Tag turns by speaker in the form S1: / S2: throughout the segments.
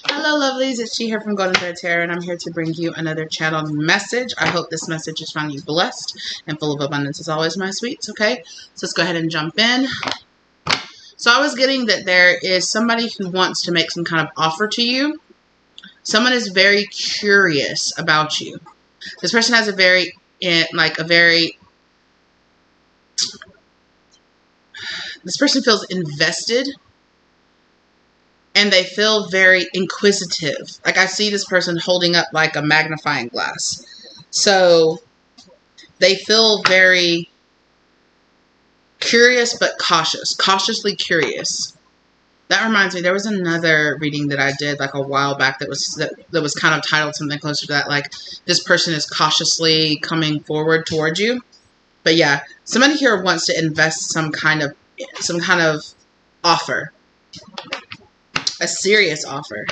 S1: Hello, lovelies. It's She here from Golden Thread Tarot, and I'm here to bring you another channeled message. I hope this message has found you blessed and full of abundance as always, my sweets. Okay, so let's go ahead and jump in. So I was getting that there is somebody who wants to make some kind of offer to you. Someone is very curious about you. This person has this person feels invested. And they feel very inquisitive. Like I see this person holding up like a magnifying glass. So they feel very curious but cautious. Cautiously curious. That reminds me, there was another reading that I did like a while back that was kind of titled something closer to that. Like this person is cautiously coming forward towards you. But yeah, somebody here wants to invest some kind of offer. A serious offer.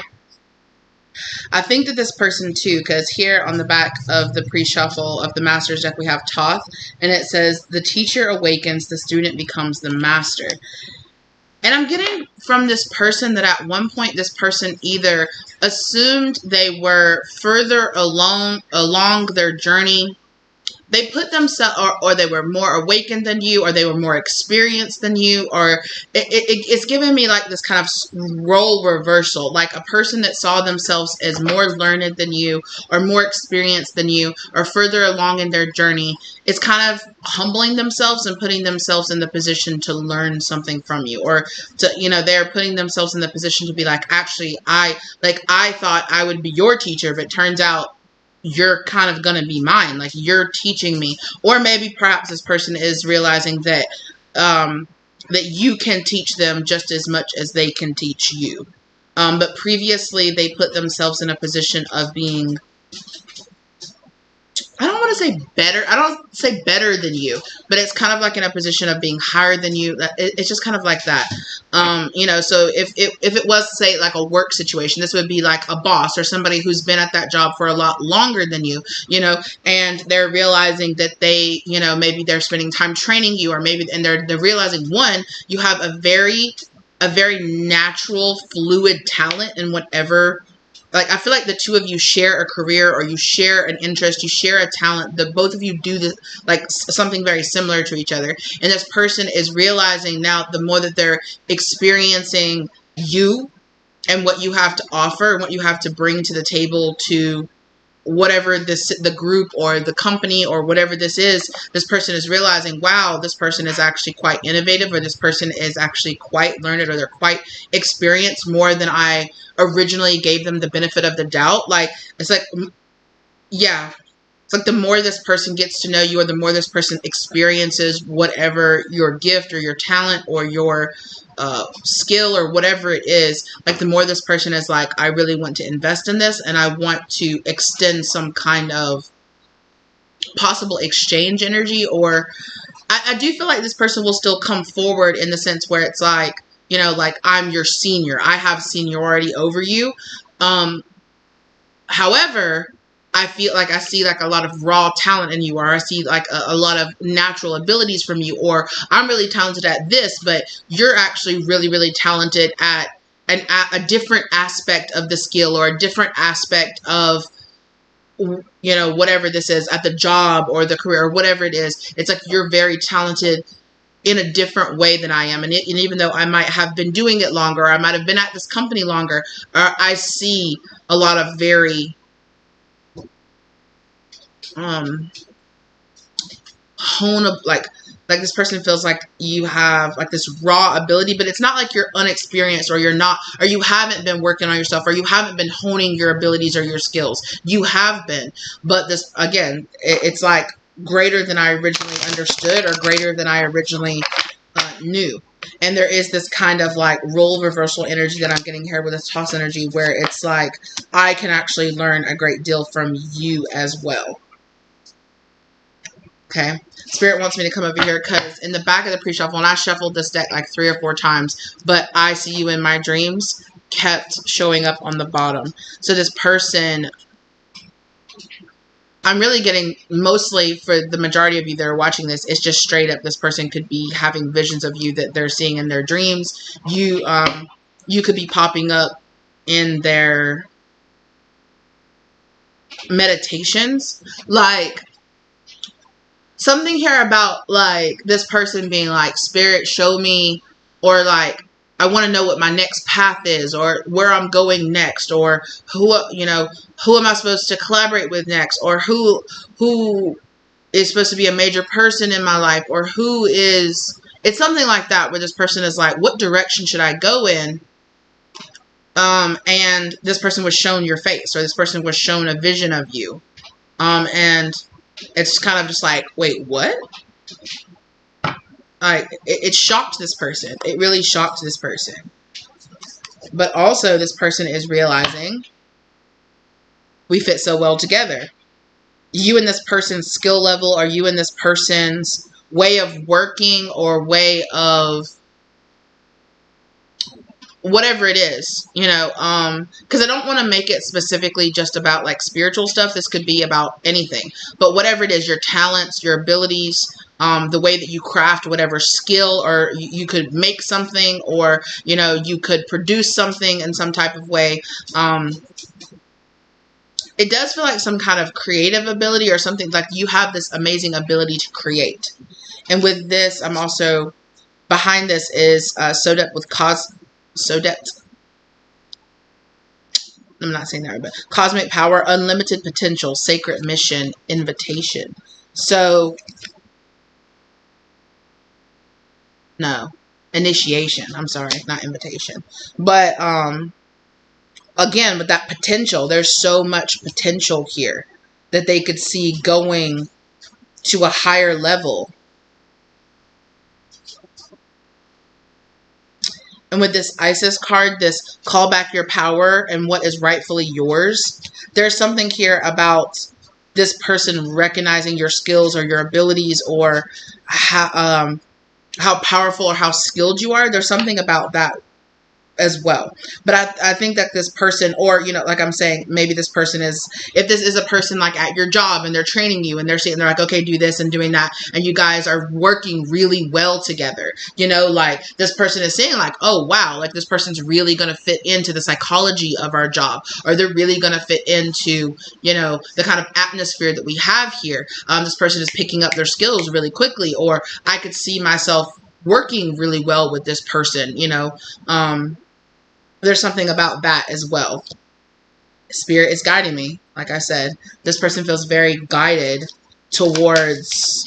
S1: I think that this person too, because here on the back of the pre-shuffle of the Master's deck we have Thoth, and it says the teacher awakens, the student becomes the master. And I'm getting from this person that at one point this person either assumed they were further along their journey. They put themselves, or they were more awakened than you, or they were more experienced than you, or it's giving me like this kind of role reversal, like a person that saw themselves as more learned than you, or more experienced than you, or further along in their journey. It's kind of humbling themselves and putting themselves in the position to learn something from you, or to, they're putting themselves in the position to be like, actually, I thought I would be your teacher, but turns out you're kind of going to be mine. Like you're teaching me. Or maybe perhaps this person is realizing that that you can teach them just as much as they can teach you. But previously they put themselves in a position of being, I don't want to say better. I don't say better than you, but it's kind of like in a position of being higher than you. It's just kind of like that. So if it was, say, like a work situation, this would be like a boss or somebody who's been at that job for a lot longer than you, and they're realizing that they, maybe they're spending time training you, or maybe, and they're realizing, one, you have a very natural, fluid talent in whatever. Like, I feel like the two of you share a career, or you share an interest, you share a talent, that both of you do this, like something very similar to each other. And this person is realizing now, the more that they're experiencing you and what you have to offer and what you have to bring to the table to whatever the group or the company or whatever this is, this person is realizing, wow, this person is actually quite innovative, or this person is actually quite learned, or they're quite experienced more than I originally gave them the benefit of the doubt. Like, it's like, yeah, it's like the more this person gets to know you, or the more this person experiences whatever your gift or your talent or your skill or whatever it is, like the more this person is like, I really want to invest in this, and I want to extend some kind of possible exchange energy. Or I do feel like this person will still come forward in the sense where it's like, like, I'm your senior, I have seniority over you. However, I feel like I see like a lot of raw talent in you, or I see like a lot of natural abilities from you, or I'm really talented at this, but you're actually really, really talented at a different aspect of the skill, or a different aspect of, whatever this is, at the job or the career or whatever it is. It's like you're very talented in a different way than I am. And even though I might have been doing it longer, I might have been at this company longer, I see a lot of very like this person feels like you have like this raw ability, but it's not like you're unexperienced, or you haven't been working on yourself, or you haven't been honing your abilities or your skills. You have been, but this, again, it's like greater than I originally understood, or greater than I originally knew. And there is this kind of like role reversal energy that I'm getting here with this toss energy, where it's like, I can actually learn a great deal from you as well. Okay, Spirit wants me to come over here because in the back of the pre-shuffle, and I shuffled this deck like 3 or 4 times, but I see you in my dreams kept showing up on the bottom. So this person, I'm really getting, mostly for the majority of you that are watching this, it's just straight up this person could be having visions of you that they're seeing in their dreams. You could be popping up in their meditations. Like, something here about like this person being like, spirit, show me, or like, I want to know what my next path is, or where I'm going next, or who, you know, who am I supposed to collaborate with next, or who is supposed to be a major person in my life, or who is, it's something like that, where this person is like, what direction should I go in? And this person was shown your face, or this person was shown a vision of you. And it's kind of just like, wait, what? Like, it shocked this person. It really shocked this person. But also, this person is realizing we fit so well together. You and this person's skill level, or you and this person's way of working, or way of whatever it is, you know, because I don't want to make it specifically just about like spiritual stuff. This could be about anything, but whatever it is, your talents, your abilities, the way that you craft whatever skill, or you could make something, or, you know, you could produce something in some type of way. It does feel like some kind of creative ability, or something like you have this amazing ability to create. And with this, I'm also, behind this is ZODIAC with ZODIAC. I'm not saying that right, but cosmic power, unlimited potential, sacred mission, invitation. So, no, initiation. I'm sorry, not invitation. But again, with that potential, there's so much potential here that they could see going to a higher level. And with this Isis card, this call back your power and what is rightfully yours, there's something here about this person recognizing your skills or your abilities, or how powerful or how skilled you are. There's something about that as well. But I think that this person, or, you know, like I'm saying, maybe this person is, if this is a person like at your job and they're training you and they're saying, they're like, okay, do this and doing that, and you guys are working really well together, you know, like this person is saying like, oh wow, like this person's really going to fit into the psychology of our job, or they're really going to fit into, you know, the kind of atmosphere that we have here. This person is picking up their skills really quickly, or I could see myself working really well with this person, you know. There's something about that as well. Spirit is guiding me. Like I said, this person feels very guided towards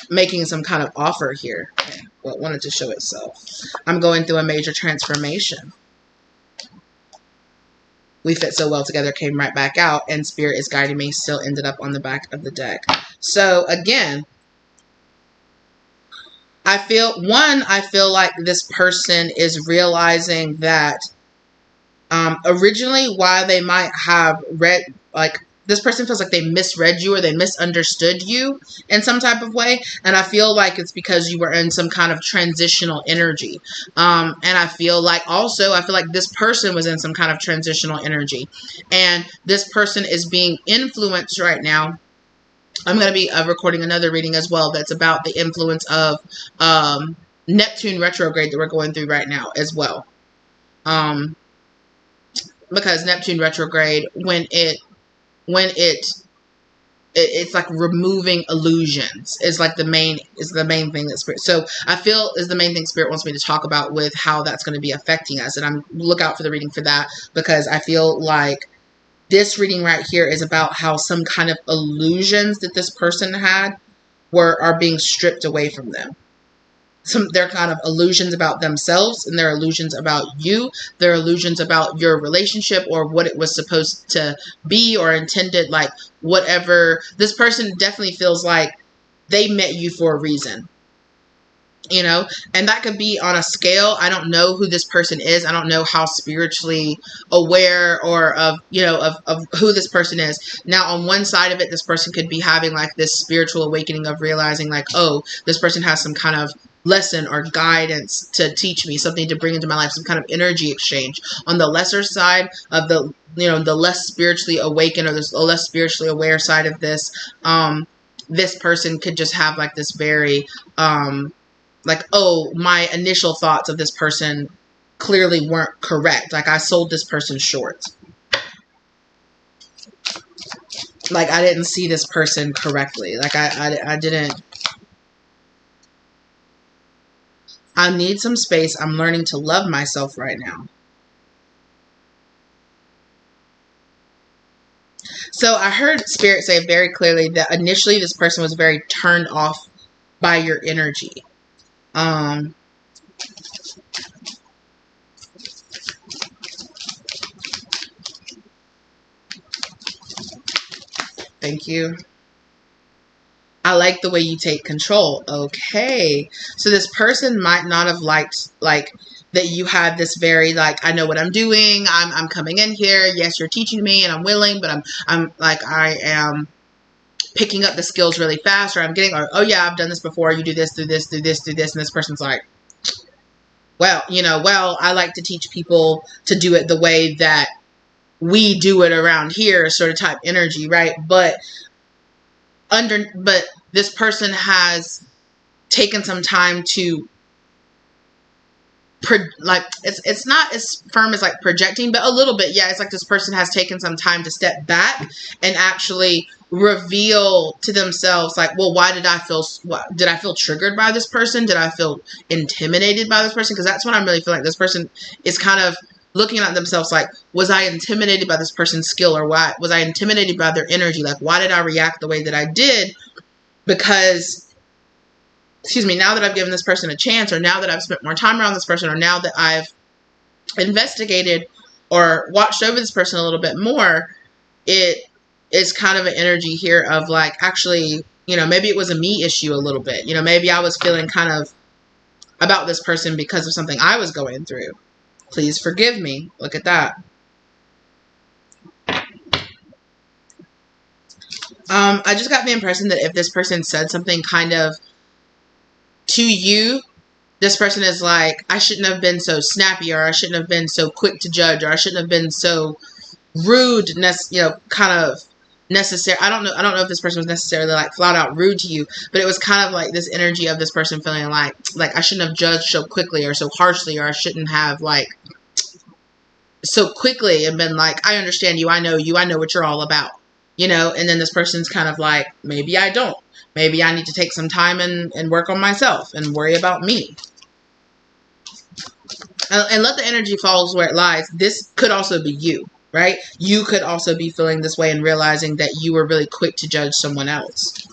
S1: making some kind of offer here. Okay. Well, it wanted to show itself. I'm going through a major transformation. We fit so well together came right back out, and Spirit is guiding me still ended up on the back of the deck. So again, I feel like this person is realizing that originally why they might have read, like, this person feels like they misread you or they misunderstood you in some type of way. And I feel like it's because you were in some kind of transitional energy. And I feel like this person was in some kind of transitional energy. And this person is being influenced right now. I'm going to be recording another reading as well that's about the influence of Neptune retrograde that we're going through right now as well. Because Neptune retrograde, it's like removing illusions is like the main thing that Spirit, so I feel is the main thing Spirit wants me to talk about with how that's going to be affecting us. And I'm look out for the reading for that, because I feel like this reading right here is about how some kind of illusions that this person had are being stripped away from them. They're kind of illusions about themselves, and they're illusions about you. They're illusions about your relationship or what it was supposed to be or intended, like whatever. This person definitely feels like they met you for a reason. You know, and that could be on a scale. I don't know who this person is. I don't know how spiritually aware or of who this person is. Now, on one side of it, this person could be having like this spiritual awakening of realizing like, oh, this person has some kind of lesson or guidance to teach me, something to bring into my life, some kind of energy exchange. On the lesser side of the, the less spiritually awakened or the less spiritually aware side of this, this person could just have like this very, like, oh, my initial thoughts of this person clearly weren't correct. Like I sold this person short. Like I didn't see this person correctly. Like I didn't. I need some space. I'm learning to love myself right now. So I heard Spirit say very clearly that initially this person was very turned off by your energy. Thank you. I like the way you take control. Okay. So this person might not have liked, like, that you had this very, like, I know what I'm doing. I'm coming in here. Yes, you're teaching me and I'm willing, but I'm like, I am picking up the skills really fast, or I'm getting, or, oh yeah, I've done this before. You do this, do this, do this, do this. And this person's like, well, I like to teach people to do it the way that we do it around here, sort of type energy, right? But this person has taken some time to like it's not as firm as like projecting, but a little bit. Yeah, it's like this person has taken some time to step back and actually reveal to themselves, like, well, why did I feel triggered by this person? Did I feel intimidated by this person? Because that's what I'm really feeling. This person is kind of looking at themselves like, was I intimidated by this person's skill, or why was I intimidated by their energy? Like, why did I react the way that I did? Because, excuse me, now that I've given this person a chance, or now that I've spent more time around this person, or now that I've investigated or watched over this person a little bit more, it is kind of an energy here of like, actually, maybe it was a me issue a little bit. Maybe I was feeling kind of about this person because of something I was going through. Please forgive me. Look at that. I just got the impression that if this person said something kind of to you, this person is like, I shouldn't have been so snappy, or I shouldn't have been so quick to judge, or I shouldn't have been so rude, kind of necessary. I don't know if this person was necessarily like flat out rude to you, but it was kind of like this energy of this person feeling like I shouldn't have judged so quickly or so harshly, or I shouldn't have like so quickly and been like, I understand you, I know what you're all about, and then this person's kind of like, maybe I don't. Maybe I need to take some time and work on myself and worry about me. And let the energy fall where it lies. This could also be you, right? You could also be feeling this way and realizing that you were really quick to judge someone else.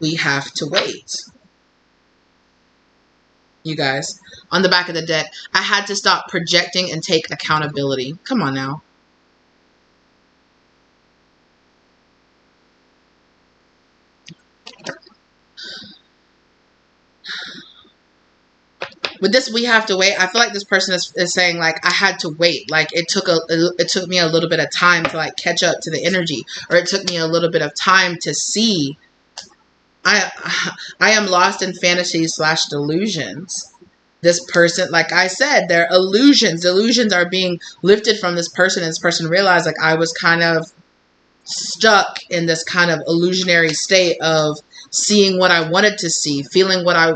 S1: We have to wait. You guys, on the back of the deck, I had to stop projecting and take accountability. Come on now. With this, we have to wait. I feel like this person is saying, like, I had to wait. Like, it took me a little bit of time to, like, catch up to the energy. Or it took me a little bit of time to see. I am lost in fantasies / delusions. This person, like I said, they're illusions. Illusions are being lifted from this person. And this person realized, like, I was kind of stuck in this kind of illusionary state of seeing what I wanted to see. Feeling what I,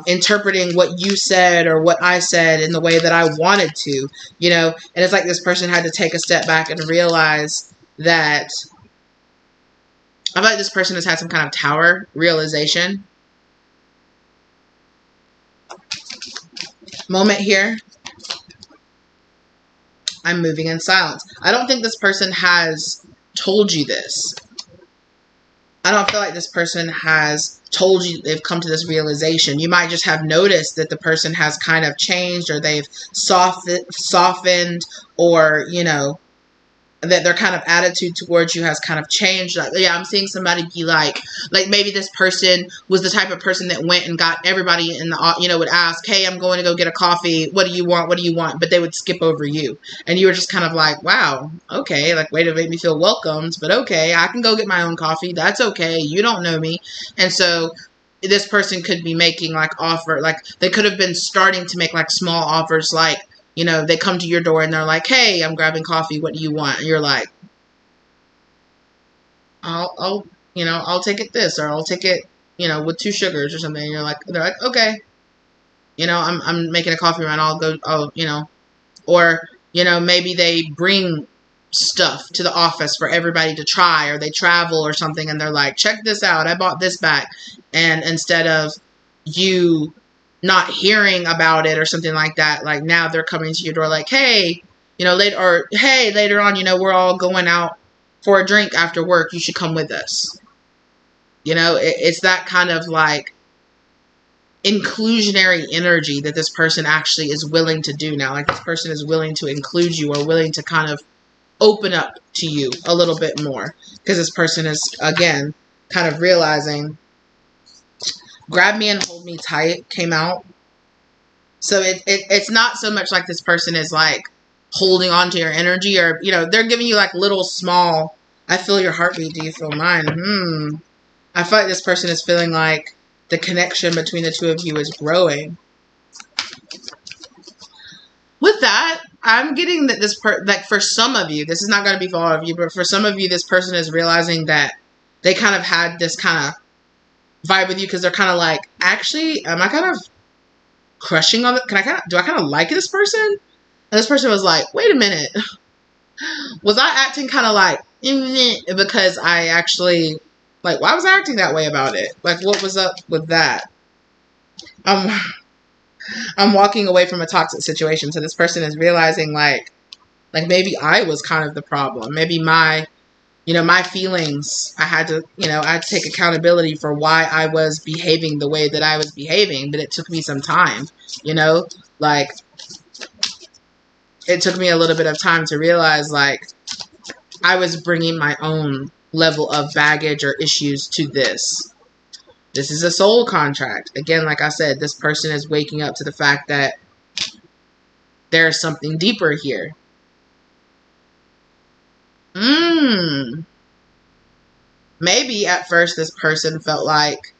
S1: interpreting what you said or what I said in the way that I wanted to, and it's like this person had to take a step back and realize that I feel like this person has had some kind of tower realization moment here. I'm moving in silence. I don't think this person has told you this. I don't feel like this person has told you they've come to this realization. You might just have noticed that the person has kind of changed, or they've softened, or, that their kind of attitude towards you has kind of changed. Like, yeah, I'm seeing somebody be like maybe this person was the type of person that went and got everybody in the, would ask, hey, I'm going to go get a coffee. What do you want? What do you want? But they would skip over you. And you were just kind of like, wow, okay, like, way to make me feel welcomed. But okay, I can go get my own coffee. That's okay. You don't know me. And so this person could be making like they could have been starting to make like small offers, like, they come to your door and they're like, hey, I'm grabbing coffee. What do you want? And you're like, I'll take it this, or I'll take it, with 2 sugars or something. And they're like, okay. You know, I'm making a coffee run. I'll go, oh, you know, or, you know, maybe they bring stuff to the office for everybody to try, or they travel or something and they're like, check this out, I bought this back. And instead of you not hearing about it or something like that, like now they're coming to your door like, hey, you know, later, or hey, later on, you know, we're all going out for a drink after work, you should come with us. You know, it's that kind of like inclusionary energy that this person actually is willing to do now. Like this person is willing to include you, or willing to kind of open up to you a little bit more, because this person is, again, kind of realizing, grab me and hold me tight came out. So it's not so much like this person is like holding on to your energy, or, you know, they're giving you like little small, I feel your heartbeat, do you feel mine? I feel like this person is feeling like the connection between the two of you is growing. With that, I'm getting that this like for some of you, this is not going to be for all of you, but for some of you, this person is realizing that they kind of had this kind of vibe with you, because they're kind of like, actually, am I kind of crushing on it? Do I kind of like this person? And this person was like, wait a minute, was I acting kind of like, because I actually, like, why was I acting that way about it? Like, what was up with that? I'm walking away from a toxic situation. So this person is realizing like maybe I was kind of the problem. Maybe my feelings, I had to take accountability for why I was behaving the way that I was behaving. But it took me some time, like it took me a little bit of time to realize like I was bringing my own level of baggage or issues to this. This is a soul contract. Again, like I said, this person is waking up to the fact that there's something deeper here. Maybe at first this person felt like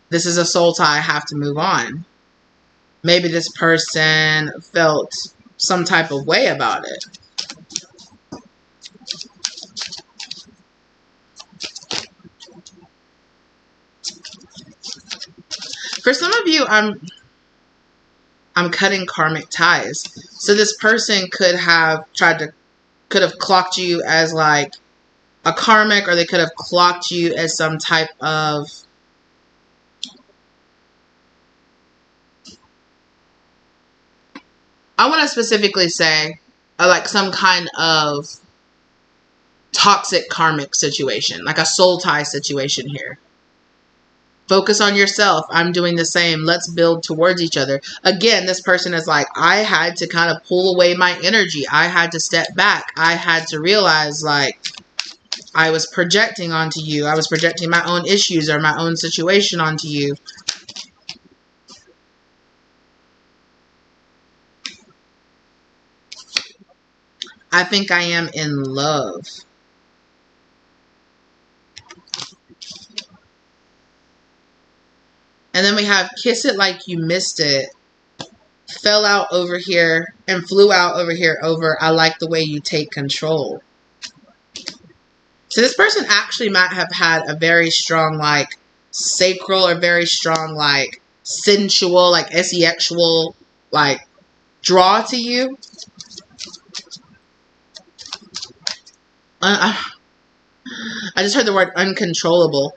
S1: this is a soul tie, I have to move on. Maybe this person felt some type of way about it. For some of you, I'm cutting karmic ties. So this person could have clocked you as like a karmic, or they could have clocked you as some type of I want to specifically say like some kind of toxic karmic situation, like a soul tie situation here. Focus on yourself. I'm doing the same. Let's build towards each other. Again, this person is like, I had to kind of pull away my energy. I had to step back. I had to realize like I was projecting onto you. I was projecting my own issues or my own situation onto you. I think I am in love. And then we have kiss it like you missed it. Fell out over here and flew out over here over I like the way you take control. So this person actually might have had a very strong like sacral, or very strong like sensual, like sexual like draw to you. I just heard the word uncontrollable.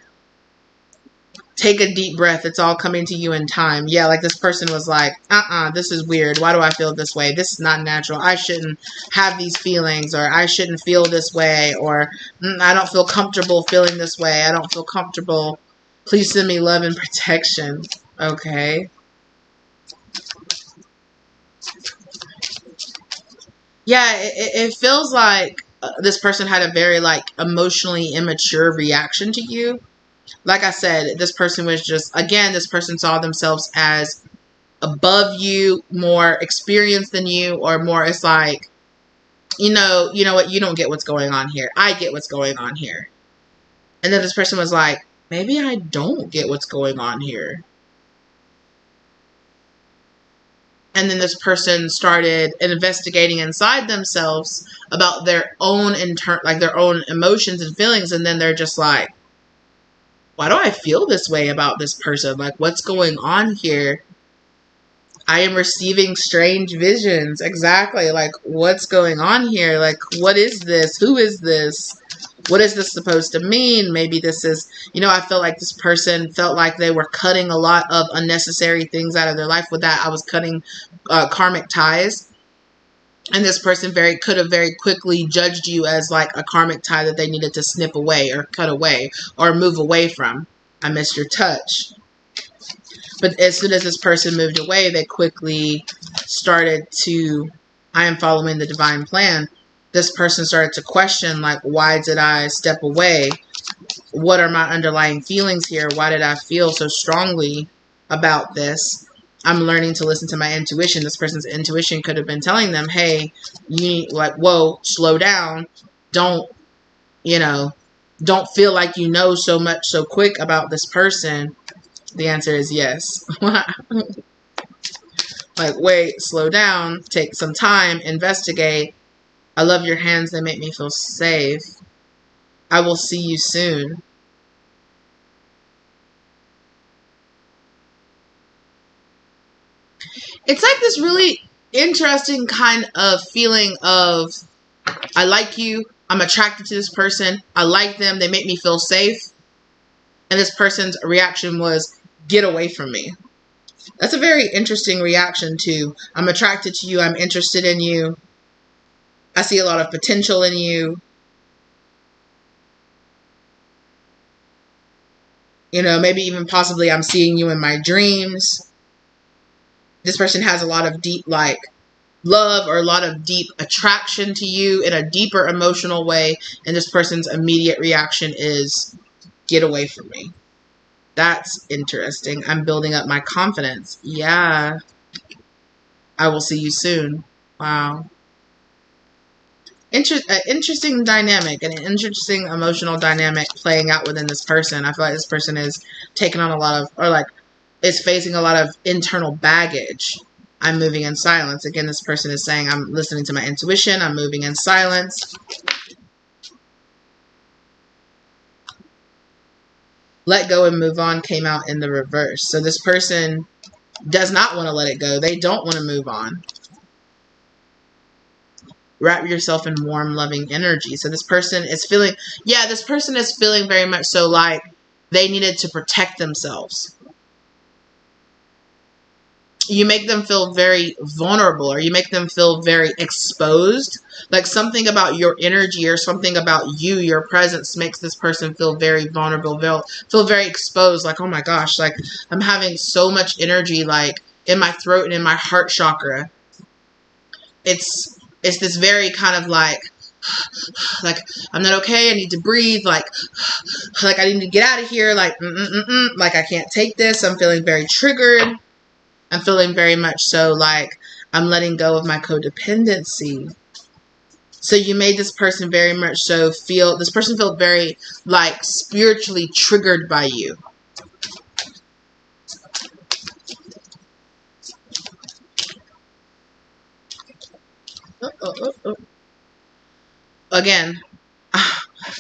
S1: Take a deep breath. It's all coming to you in time. Yeah, like this person was like, this is weird. Why do I feel this way? This is not natural. I shouldn't have these feelings, or I shouldn't feel this way, or I don't feel comfortable feeling this way. I don't feel comfortable. Please send me love and protection. Okay. Yeah, it feels like this person had a very like emotionally immature reaction to you. Like I said, this person was just, again, this person saw themselves as above you, more experienced than you, or more, it's like, you know what, you don't get what's going on here. I get what's going on here. And then this person was like, maybe I don't get what's going on here. And then this person started investigating inside themselves about their own their own emotions and feelings. And then they're just like, why do I feel this way about this person? Like, what's going on here? I am receiving strange visions. Exactly. Like, what's going on here? Like, what is this? Who is this? What is this supposed to mean? Maybe this is, I feel like this person felt like they were cutting a lot of unnecessary things out of their life. With that, I was cutting karmic ties. And this person could have very quickly judged you as like a karmic tie that they needed to snip away or cut away or move away from. I missed your touch. But as soon as this person moved away, they quickly started to, I am following the divine plan. This person started to question, like, why did I step away? What are my underlying feelings here? Why did I feel so strongly about this? I'm learning to listen to my intuition. This person's intuition could have been telling them, hey, you need, like, whoa, slow down. Don't feel like you know so much so quick about this person. The answer is yes. Like, wait, slow down, take some time, investigate. I love your hands. They make me feel safe. I will see you soon. It's like this really interesting kind of feeling of, I like you. I'm attracted to this person. I like them. They make me feel safe. And this person's reaction was, get away from me. That's a very interesting reaction to, I'm attracted to you. I'm interested in you. I see a lot of potential in you. Maybe even possibly I'm seeing you in my dreams. This person has a lot of deep, like, love or a lot of deep attraction to you in a deeper emotional way. And this person's immediate reaction is, get away from me. That's interesting. I'm building up my confidence. Yeah. I will see you soon. Wow. Interesting dynamic, an interesting emotional dynamic playing out within this person. I feel like this person is taking on a lot of, or like, is facing a lot of internal baggage. I'm moving in silence. Again, this person is saying, I'm listening to my intuition. I'm moving in silence. Let go and move on came out in the reverse. So this person does not want to let it go. They don't want to move on. Wrap yourself in warm, loving energy. So this person is feeling, this person is feeling very much so like they needed to protect themselves. You make them feel very vulnerable, or you make them feel very exposed. Like something about your energy or something about you, your presence makes this person feel very vulnerable, feel very exposed. Like, oh my gosh, like I'm having so much energy like in my throat and in my heart chakra. It's this very kind of like I'm not okay. I need to breathe. Like I need to get out of here. Like like I can't take this. I'm feeling very triggered. I'm feeling very much so like I'm letting go of my codependency. So you made this person very much so feel, this person felt very like spiritually triggered by you. Again,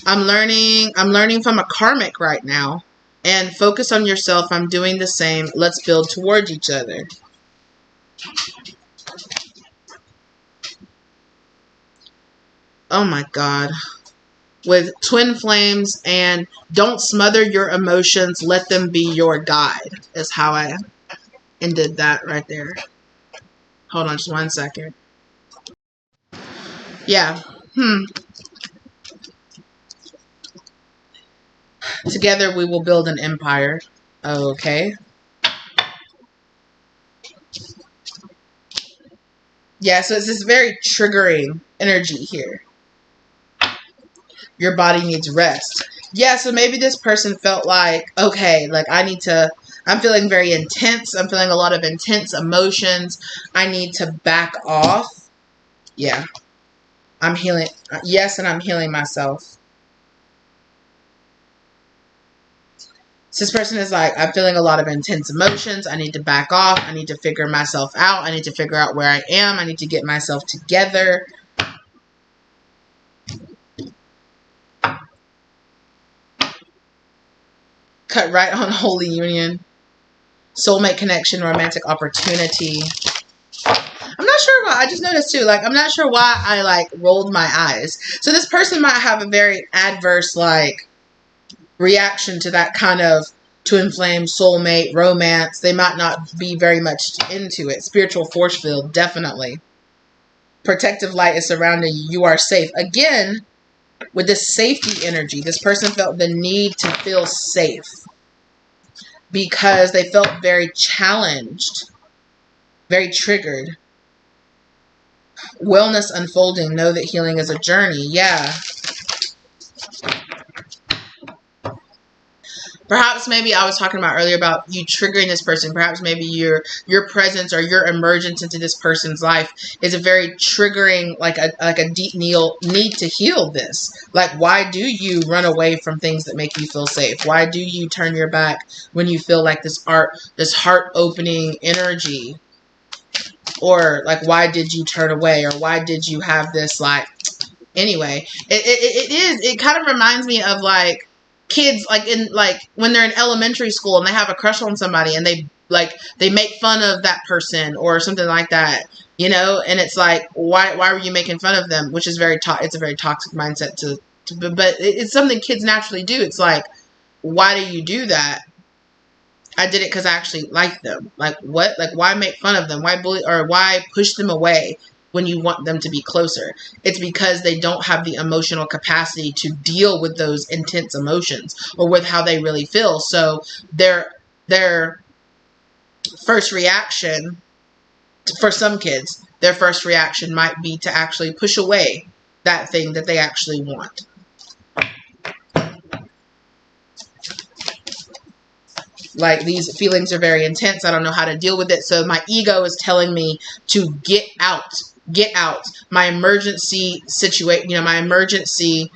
S1: I'm learning from a karmic right now. And focus on yourself. I'm doing the same. Let's build towards each other. Oh my God. With twin flames and don't smother your emotions. Let them be your guide. Is how I ended that right there. Hold on just 1 second. Yeah. Together we will build an empire. Okay. Yeah, so it's this very triggering energy here. Your body needs rest. Yeah, so maybe this person felt like, okay, like I'm feeling very intense. I'm feeling a lot of intense emotions. I need to back off. Yeah. I'm healing. Yes, and I'm healing myself. So this person is like, I'm feeling a lot of intense emotions. I need to back off. I need to figure myself out. I need to figure out where I am. I need to get myself together. Cut right on Holy Union. soulmate connection, romantic opportunity. I'm not sure why. I just noticed too. Like, I'm not sure why I like rolled my eyes. So this person might have a very adverse like reaction to that kind of twin flame, soulmate, romance. They might not be very much into it. Spiritual force field, definitely. Protective light is surrounding you. You are safe. Again, with this safety energy, this person felt the need to feel safe because they felt very challenged, very triggered. Wellness unfolding. Know that healing is a journey. Yeah. Perhaps maybe I was talking about earlier about you triggering this person. Perhaps maybe your presence or your emergence into this person's life is a very triggering, like a deep need to heal this. Like, why do you run away from things that make you feel safe? Why do you turn your back when you feel like this heart opening energy? Or like, why did you turn away? Or why did you have this like? Anyway, it kind of reminds me of like kids, like in like when they're in elementary school and they have a crush on somebody and they make fun of that person or something like that, you know, and it's like, why were you making fun of them? Which is it's a very toxic mindset but it's something kids naturally do. It's like, why do you do that? I did it because I actually like them. Like, what? Like, why make fun of them? Why bully or why push them away when you want them to be closer? It's because they don't have the emotional capacity to deal with those intense emotions or with how they really feel. So their first reaction, for some kids, their first reaction might be to actually push away that thing that they actually want. Like, these feelings are very intense. I don't know how to deal with it. So my ego is telling me to get out. Get out. My emergency situation, my emergency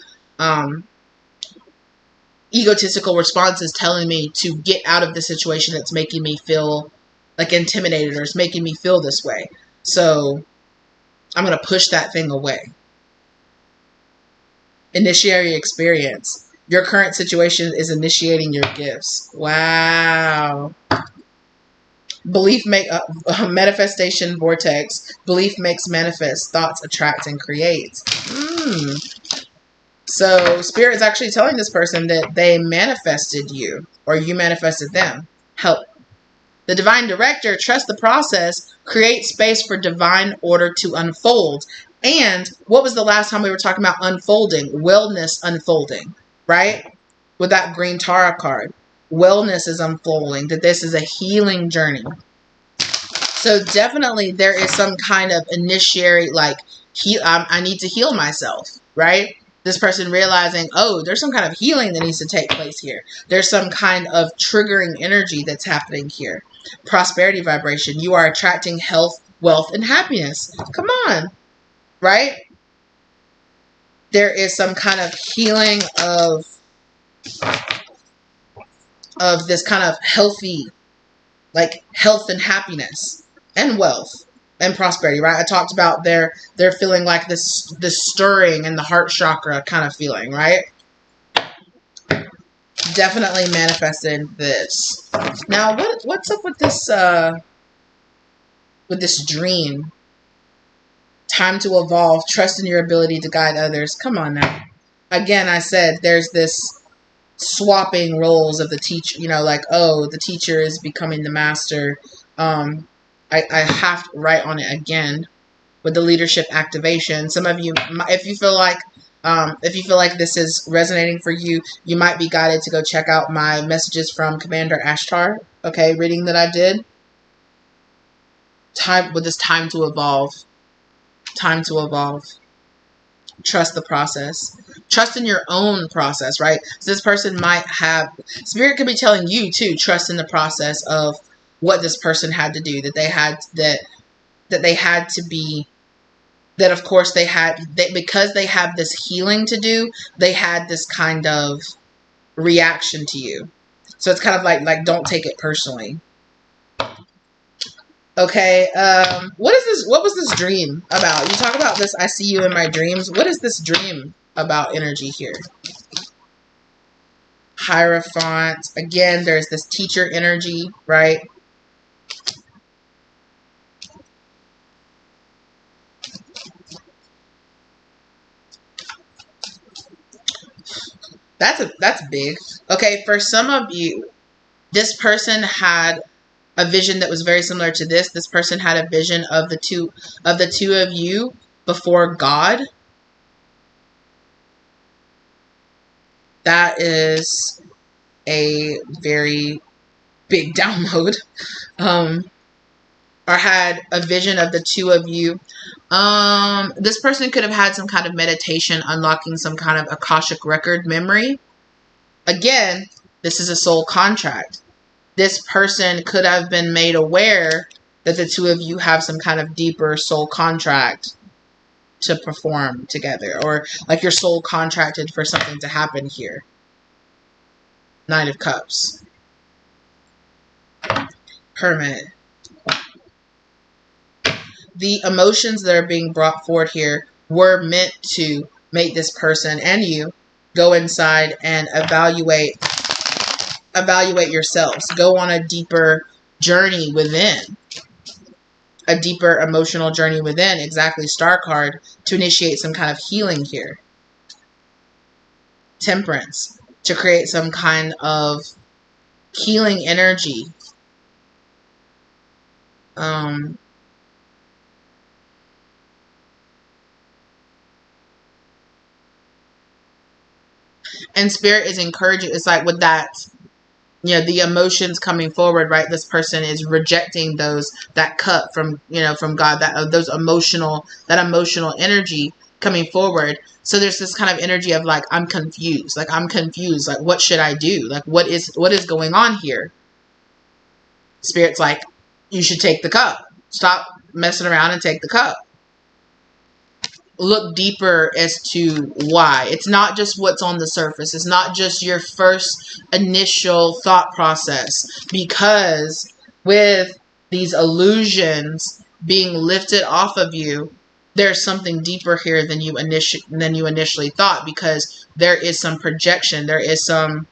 S1: egotistical response is telling me to get out of the situation that's making me feel like intimidated or it's making me feel this way. So I'm going to push that thing away. Initiatory experience. Your current situation is initiating your gifts. Wow. Belief manifestation vortex. Belief makes manifest. Thoughts attract and create. So Spirit is actually telling this person that they manifested you or you manifested them. Help. The divine director, trust the process, create space for divine order to unfold. And what was the last time we were talking about unfolding? Wellness unfolding, right? With that green Tara card. Wellness is unfolding, that this is a healing journey. So definitely there is some kind of initiatory, like, I need to heal myself, right? This person realizing, oh, there's some kind of healing that needs to take place here. There's some kind of triggering energy that's happening here. Prosperity vibration. You are attracting health, wealth, and happiness. Come on, right? There is some kind of healing of this kind of healthy, like health and happiness and wealth and prosperity, right? I talked about they're feeling like this stirring in the heart chakra kind of feeling, right? Definitely manifested this. Now, what's up with this dream? Time to evolve. Trust in your ability to guide others. Come on now. Again, I said there's this swapping roles of the teacher, like, oh, the teacher is becoming the master. I have to write on it again with the leadership activation. Some of you, if you feel like this is resonating for you, you might be guided to go check out my messages from Commander Ashtar, okay, reading that I did. Time to evolve. Time to evolve. Trust the process. Trust in your own process, right? So this person might have, Spirit could be telling you too, trust in the process of what this person had to do, of course because they have this healing to do, they had this kind of reaction to you. So it's kind of like don't take it personally. Okay, what was this dream about? You talk about this, I see you in my dreams. What is this dream about energy here? Hierophant. Again, there's this teacher energy, right? That's big. Okay, for some of you, this person had a vision that was very similar to this. This person had a vision of the two of you before God. That is a very big download. Um, or had a vision of the two of you. This person could have had some kind of meditation, unlocking some kind of Akashic record memory. Again, this is a soul contract. This person could have been made aware that the two of you have some kind of deeper soul contract to perform together, or like your soul contracted for something to happen here. Nine of Cups. Hermit. The emotions that are being brought forward here were meant to make this person and you go inside and evaluate yourselves. Go on a deeper journey within. A deeper emotional journey within. Exactly, Star card, to initiate some kind of healing here. Temperance, to create some kind of healing energy. And Spirit is encouraging. It's like with that, the emotions coming forward, right? This person is rejecting that cup from, from God, that that emotional energy coming forward. So there's this kind of energy of like, I'm confused. Like, what should I do? Like, what is going on here? Spirit's like, you should take the cup. Stop messing around and take the cup. Look deeper as to why. It's not just what's on the surface. It's not just your first initial thought process. Because with these illusions being lifted off of you, there's something deeper here than you initially thought, because there is some projection. There is some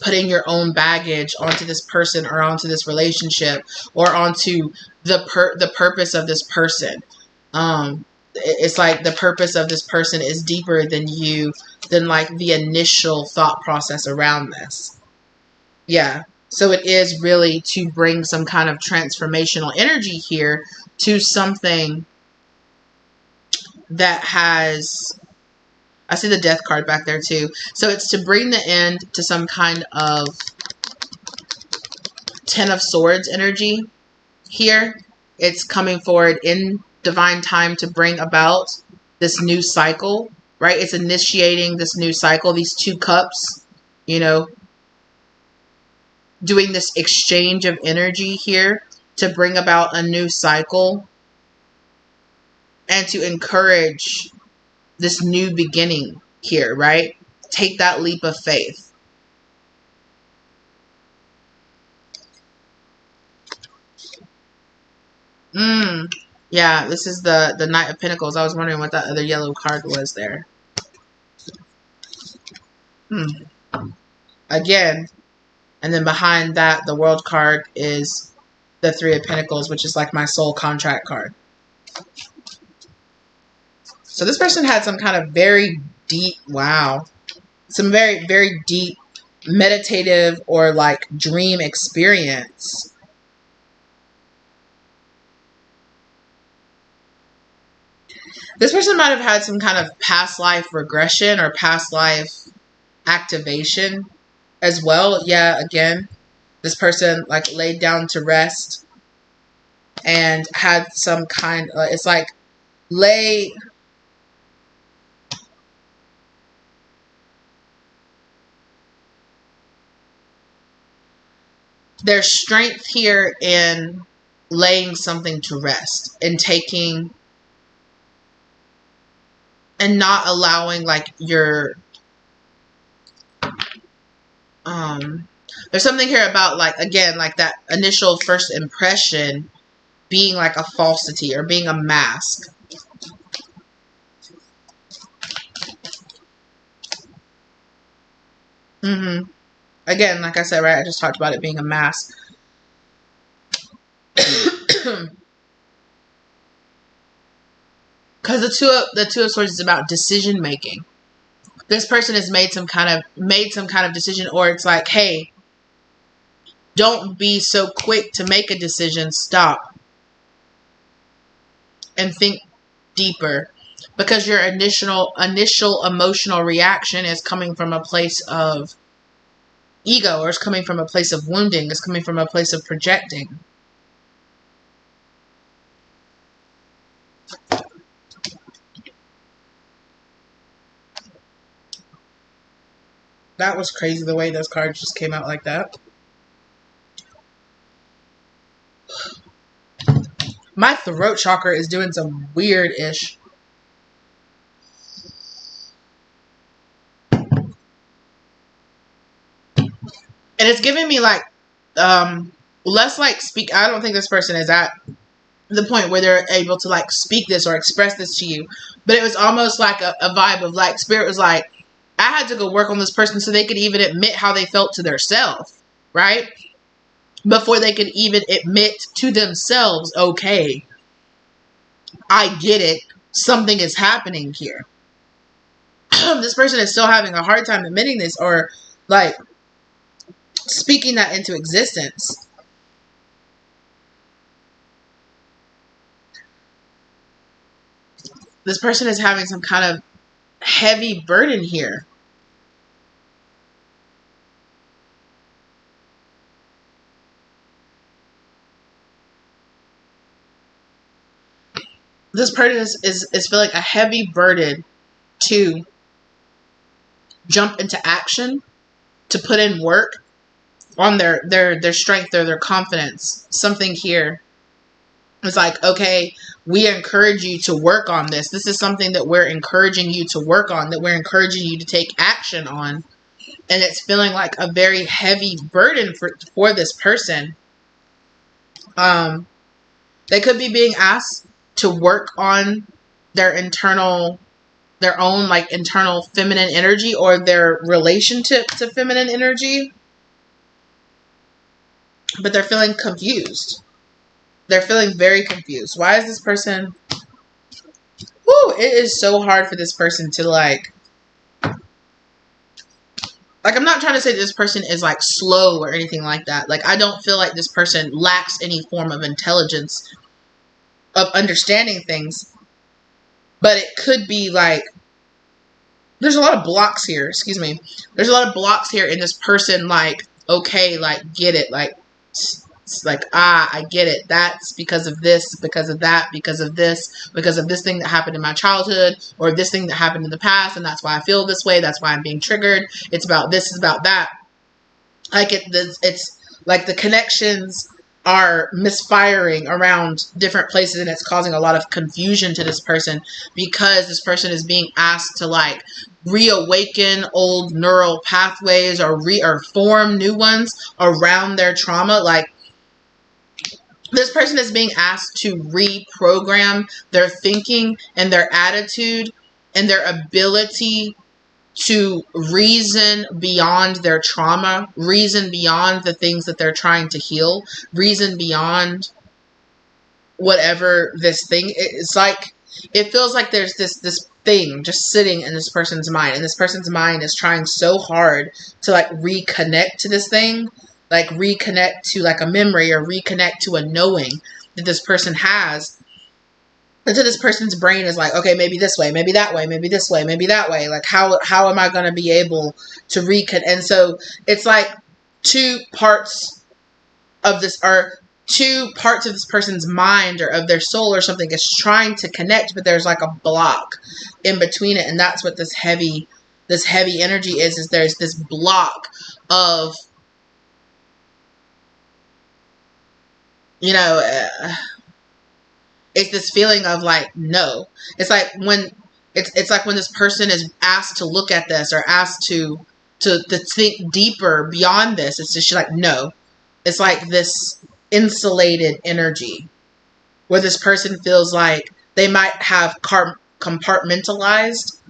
S1: putting your own baggage onto this person, or onto this relationship, or onto the purpose of this person. It's like the purpose of this person is deeper than like the initial thought process around this. Yeah. So it is really to bring some kind of transformational energy here to something that has, I see the Death card back there too. So it's to bring the end to some kind of Ten of Swords energy here. It's coming forward in divine time to bring about this new cycle, right? It's initiating this new cycle, these two cups, doing this exchange of energy here to bring about a new cycle and to encourage this new beginning here, right? Take that leap of faith. Yeah, this is the Knight of Pentacles. I was wondering what that other yellow card was there. Again, and then behind that, the World card is the Three of Pentacles, which is like my soul contract card. So this person had some kind of very deep, some very, very deep meditative or like dream experience. This person might have had some kind of past life regression or past life activation as well. Yeah, again, this person like laid down to rest and had some kind of, it's like there's strength here in laying something to rest and taking and not allowing like your there's something here about like, again, like that initial first impression being like a falsity or being a mask. Again, like I said, right, I just talked about it being a mask. Because the two of Swords is about decision making. this person has made some kind of decision, or it's like, hey, don't be so quick to make a decision. Stop and think deeper, because your initial emotional reaction is coming from a place of ego, or it's coming from a place of wounding. It's coming from a place of projecting. That was crazy the way those cards just came out like that. My throat chakra is doing some weird-ish. And it's giving me like, less like speak. I don't think this person is at the point where they're able to like speak this or express this to you. But it was almost like a vibe of like, Spirit was like, I had to go work on this person so they could even admit how they felt to themselves, right? Before they could even admit to themselves, okay, I get it. Something is happening here. This person is still having a hard time admitting this, or like speaking that into existence. This person is having some kind of heavy burden here. This person is feeling a heavy burden to jump into action, to put in work on their strength or their confidence. Something here. It's like, okay, we encourage you to work on this. This is something that we're encouraging you to work on, that we're encouraging you to take action on. And it's feeling like a very heavy burden for this person. They could be being asked to work on their own like internal feminine energy, or their relationship to feminine energy. But they're feeling confused. They're feeling very confused. Why is this person... Whew, it is so hard for this person to like, I'm not trying to say this person is like slow or anything like that. Like, I don't feel like this person lacks any form of intelligence of understanding things. But it could be like, there's a lot of blocks here. Excuse me. There's a lot of blocks here in this person, like, okay, like, get it. Like, it's like, I get it. That's because of this, because of that, because of this thing that happened in my childhood, or this thing that happened in the past, and that's why I feel this way. That's why I'm being triggered. It's about this, it's about that. Like, it's like the connections are misfiring around different places, and it's causing a lot of confusion to this person, because this person is being asked to like reawaken old neural pathways, or form new ones around their trauma. Like, this person is being asked to reprogram their thinking and their attitude and their ability to reason beyond their trauma, reason beyond the things that they're trying to heal, reason beyond whatever this thing. It's like, it feels like there's this thing just sitting in this person's mind, and this person's mind is trying so hard to like reconnect to this thing, like reconnect to like a memory, or reconnect to a knowing that this person has. And so this person's brain is like, okay, maybe this way, maybe that way, maybe this way, maybe that way. Like, how am I going to be able to reconnect? And so it's like two parts of this person's mind, or of their soul or something, is trying to connect, but there's like a block in between it. And that's what this heavy energy is there's this block of, it's this feeling of like, no. It's like when this person is asked to look at this, or asked to think deeper beyond this. It's just like, no. It's like this insulated energy where this person feels like they might have compartmentalized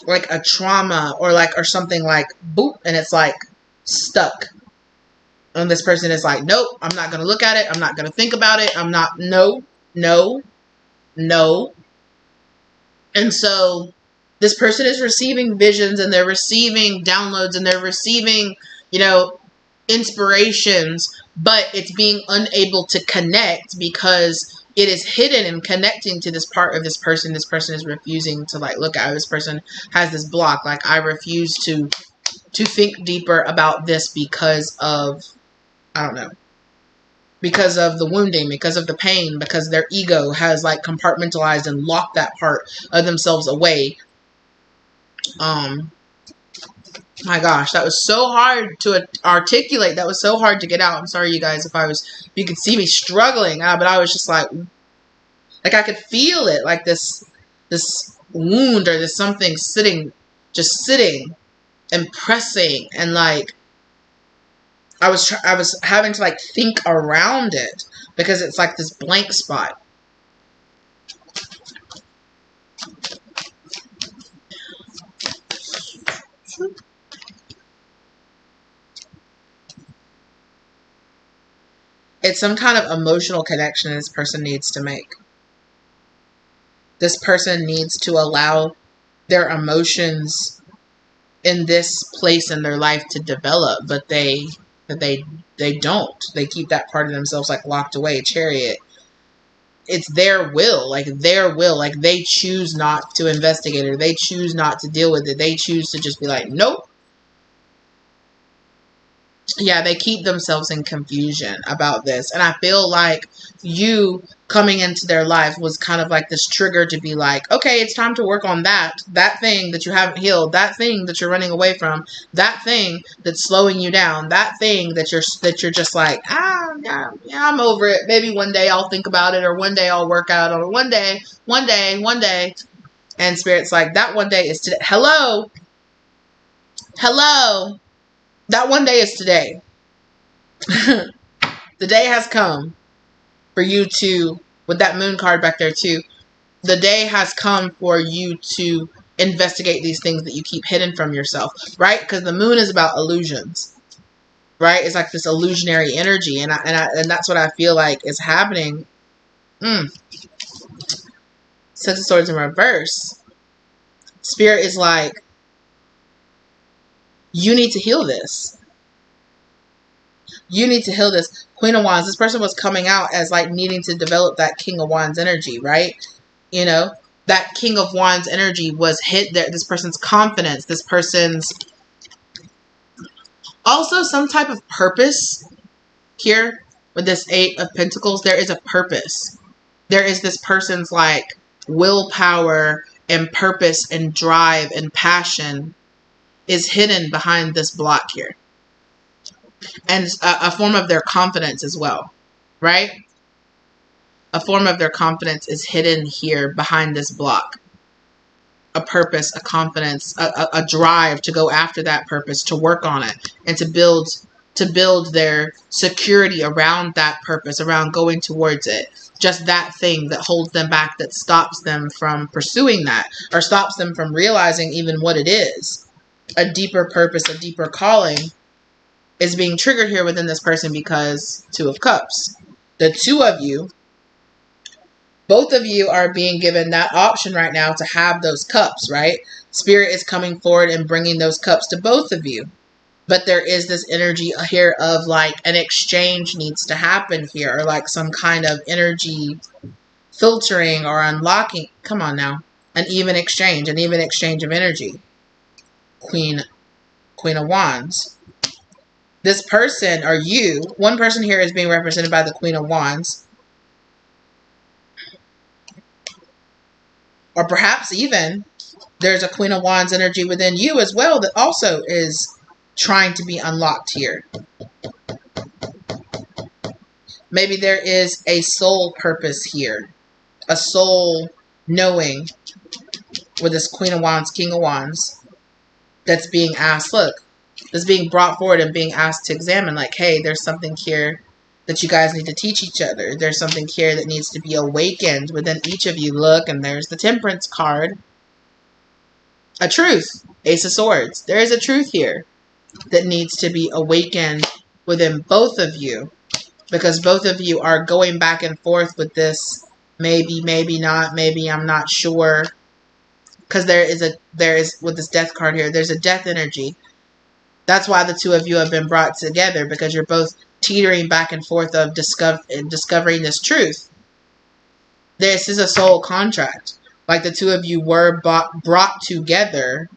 S1: like a trauma, or something, like boop, and it's like stuck. And this person is like, nope, I'm not going to look at it. I'm not going to think about it. I'm not, no. And so This person is receiving visions, and they're receiving downloads, and they're receiving, you know, inspirations, but it's being unable to connect because it is hidden and connecting to this part of this person. This person is refusing to like look at it. This person has this block. Like, I refuse to think deeper about this because of, I don't know, because of the wounding, because of the pain, because their ego has like compartmentalized and locked that part of themselves away. My gosh, that was so hard to articulate. That was so hard to get out. I'm sorry, you guys, if you could see me struggling, but I was just like I could feel it, like this wound or this something sitting and pressing, and like I was having to like think around it because it's like this blank spot. It's some kind of emotional connection this person needs to make. This person needs to allow their emotions in this place in their life to develop, but they don't. They keep that part of themselves like locked away. Chariot. It's their will, like they choose not to investigate it, or they choose not to deal with it. They choose to just be like, nope. Yeah, they keep themselves in confusion about this. And I feel like you coming into their life was kind of like this trigger to be like, okay, it's time to work on that thing that you haven't healed, that thing that you're running away from, that thing that's slowing you down, that thing that you're just like, yeah, I'm over it. Maybe one day I'll think about it, or one day I'll work out, or one day. And Spirit's like, that one day is today. Hello. That one day is today. The day has come for you to, with that moon card back there too, the day has come for you to investigate these things that you keep hidden from yourself, right? Because the moon is about illusions, right? It's like this illusionary energy, and that's what I feel like is happening. Six of Swords in reverse. Spirit is like, you need to heal this. You need to heal this. Queen of Wands. This person was coming out as like needing to develop that King of Wands energy, right? You know, that King of Wands energy was hit there. This person's confidence. This person's also some type of purpose here with this Eight of Pentacles. There is a purpose. There is this person's like willpower and purpose and drive and passion is hidden behind this block here. And a form of their confidence as well, right? A form of their confidence is hidden here behind this block. A purpose, a confidence, a drive to go after that purpose, to work on it, and to build their security around that purpose, around going towards it. Just that thing that holds them back, that stops them from pursuing that, or stops them from realizing even what it is. A deeper purpose, a deeper calling is being triggered here within this person because Two of Cups. The two of you, both of you are being given that option right now to have those cups, right? Spirit is coming forward and bringing those cups to both of you. But there is this energy here of like an exchange needs to happen here, or like some kind of energy filtering or unlocking. Come on now. An even exchange of energy. Queen of Wands. This person, or you, one person here is being represented by the Queen of Wands. Or perhaps even there's a Queen of Wands energy within you as well that also is trying to be unlocked here. Maybe there is a soul purpose here. A soul knowing with this Queen of Wands, King of Wands, that's being asked, look, that's being brought forward and being asked to examine, like, hey, there's something here that you guys need to teach each other. There's something here that needs to be awakened within each of you. Look, and there's the Temperance card. A truth. Ace of Swords. There is a truth here that needs to be awakened within both of you, because both of you are going back and forth with this maybe, maybe not, maybe I'm not sure. Because there is with this death card here, there's a death energy. That's why the two of you have been brought together, because you're both teetering back and forth of discovering this truth. This is a soul contract. Like the two of you were brought together.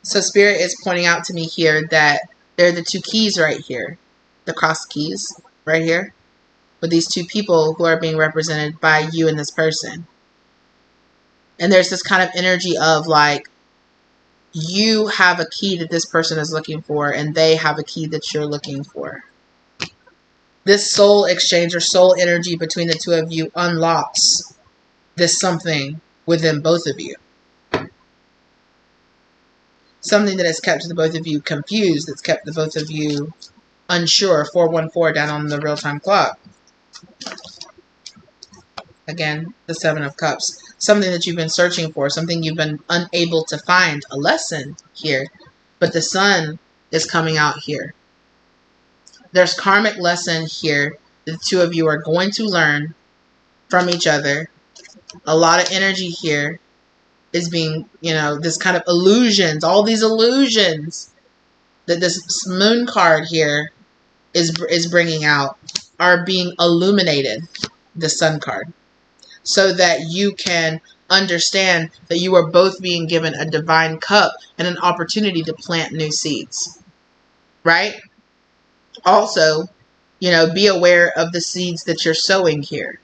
S1: So Spirit is pointing out to me here that there are the two keys right here. The cross keys right here. With these two people who are being represented by you and this person. And there's this kind of energy of like, you have a key that this person is looking for, and they have a key that you're looking for. This soul exchange or soul energy between the two of you unlocks this something within both of you. Something that has kept the both of you confused, that's kept the both of you unsure. 414 down on the real-time clock. Again, the Seven of Cups. Something that you've been searching for, something you've been unable to find, a lesson here. But the Sun is coming out here. There's karmic lesson here that the two of you are going to learn from each other. A lot of energy here is being, this kind of illusions, all these illusions that this Moon card here is bringing out are being illuminated, the Sun card. So that you can understand that you are both being given a divine cup and an opportunity to plant new seeds. Right? Also, be aware of the seeds that you're sowing here.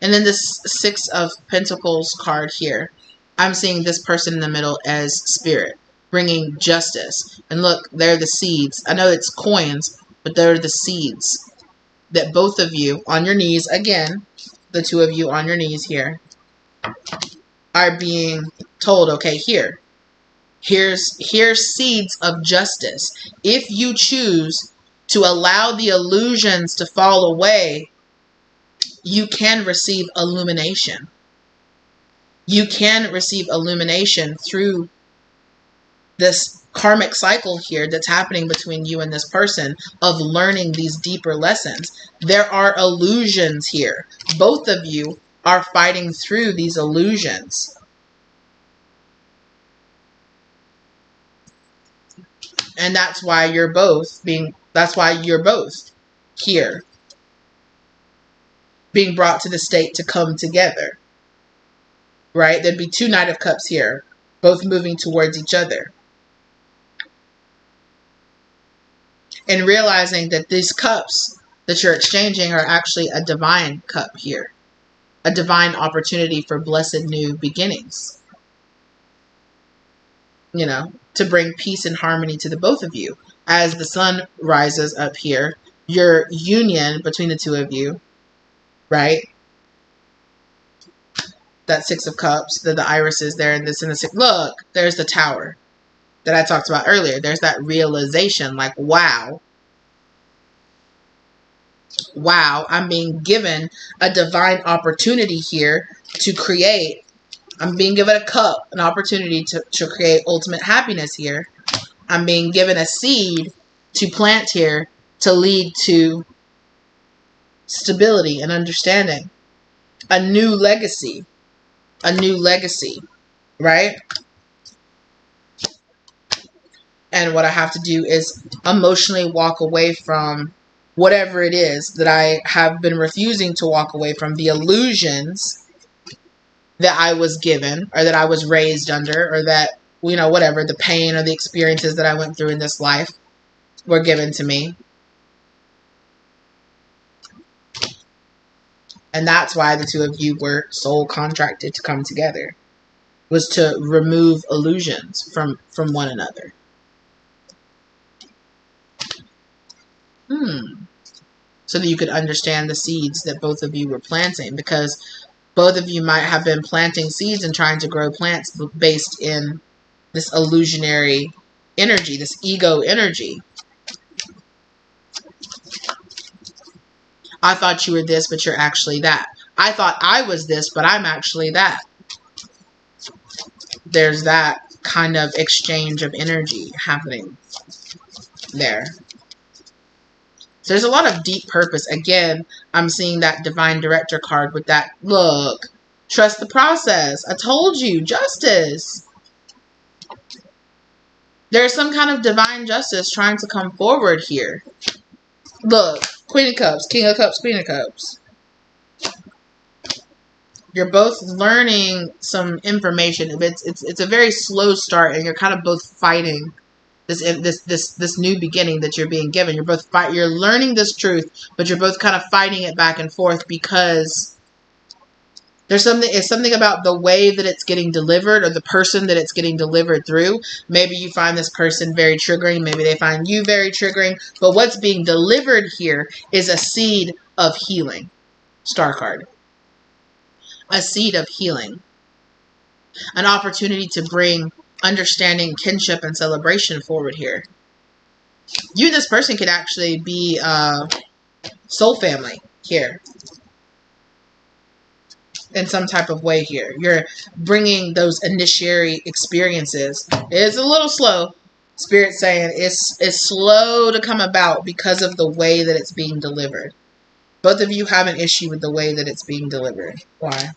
S1: And then this Six of Pentacles card here. I'm seeing this person in the middle as Spirit, bringing justice. And look, they're the seeds. I know it's coins, but they're the seeds that both of you on your knees, again, the two of you on your knees here, are being told, okay, here's seeds of justice. If you choose to allow the illusions to fall away, you can receive illumination. You can receive illumination through this karmic cycle here that's happening between you and this person of learning these deeper lessons. There are illusions here. Both of you are fighting through these illusions. And that's why you're both here, being brought to the state to come together. Right? There'd be two Knight of Cups here, both moving towards each other. And realizing that these cups that you're exchanging are actually a divine cup here. A divine opportunity for blessed new beginnings. To bring peace and harmony to the both of you. As the Sun rises up here, your union between the two of you, right? That Six of Cups, the Iris is there, and this and the Six. Look, there's the Tower that I talked about earlier. There's that realization, like, wow, I'm being given a divine opportunity here to create. I'm being given a cup, an opportunity to create ultimate happiness here. I'm being given a seed to plant here to lead to stability and understanding. A new legacy. Right? And what I have to do is emotionally walk away from whatever it is that I have been refusing to walk away from, the illusions that I was given or that I was raised under, or that, whatever, the pain or the experiences that I went through in this life were given to me. And that's why the two of you were soul contracted to come together, was to remove illusions from one another. So that you could understand the seeds that both of you were planting, because both of you might have been planting seeds and trying to grow plants based in this illusionary energy, this ego energy. I thought you were this, but you're actually that. I thought I was this, but I'm actually that. There's that kind of exchange of energy happening there. So there's a lot of deep purpose. Again, I'm seeing that divine director card with that. Look, trust the process. I told you, justice. There's some kind of divine justice trying to come forward here. Look, Queen of Cups, King of Cups, Queen of Cups. You're both learning some information. It's a very slow start, and you're kind of both fighting this new beginning that you're being given. You're learning this truth, but you're both kind of fighting it back and forth because there's something about the way that it's getting delivered or the person that it's getting delivered through. Maybe you find this person very triggering. Maybe they find you very triggering. But what's being delivered here is a seed of healing. Star card. A seed of healing. An opportunity to bring understanding, kinship, and celebration forward here. You and this person could actually be soul family here. In some type of way here. You're bringing those initiatory experiences. It's a little slow. Spirit's saying it's slow to come about because of the way that it's being delivered. Both of you have an issue with the way that it's being delivered. Why?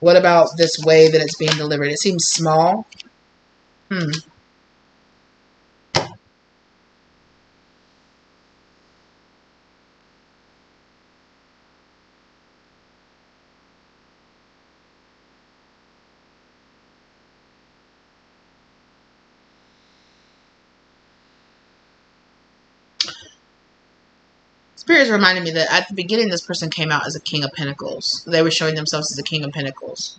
S1: What about this way that it's being delivered? It seems small. Spirit is reminding me that at the beginning, this person came out as a King of Pentacles. They were showing themselves as a King of Pentacles.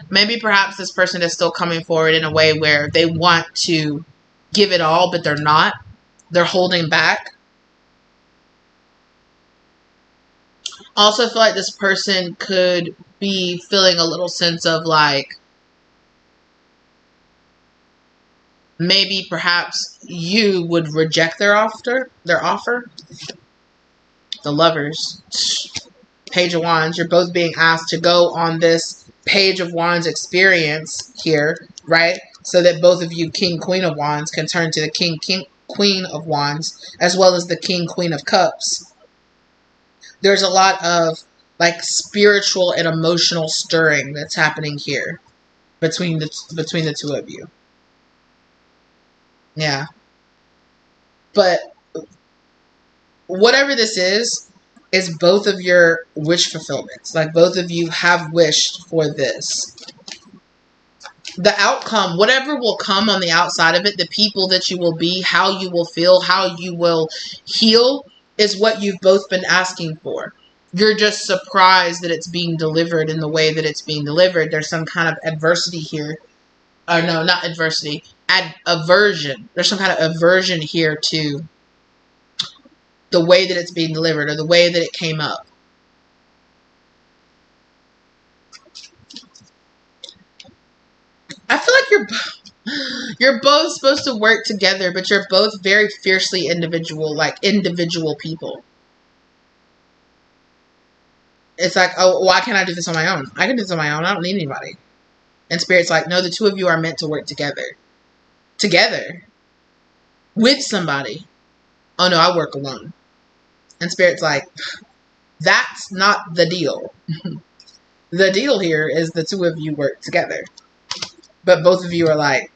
S1: Maybe perhaps this person is still coming forward in a way where they want to give it all, but they're not. They're holding back. Also, I feel like this person could be feeling a little sense of like, maybe perhaps you would reject their offer. The Lovers. Page of Wands. You're both being asked to go on this Page of Wands experience here, right? So that both of you, King, Queen of Wands, can turn to the King, Queen of Wands, as well as the King, Queen of Cups. There's a lot of like spiritual and emotional stirring that's happening here between the two of you. Yeah. But whatever this is both of your wish fulfillments. Like both of you have wished for this. The outcome, whatever will come on the outside of it, the people that you will be, how you will feel, how you will heal, is what you've both been asking for. You're just surprised that it's being delivered in the way that it's being delivered. There's some kind of adversity here. Or no, not adversity. Aversion. There's some kind of aversion here to the way that it's being delivered or the way that it came up. I feel like you're both supposed to work together, but you're both very fiercely individual people. It's like, oh, why can't I do this on my own? I can do this on my own. I don't need anybody. And Spirit's like, no, the two of you are meant to work together. Together. With somebody. Oh, no, I work alone. And Spirit's like, that's not the deal. The deal here is the two of you work together. But both of you are like,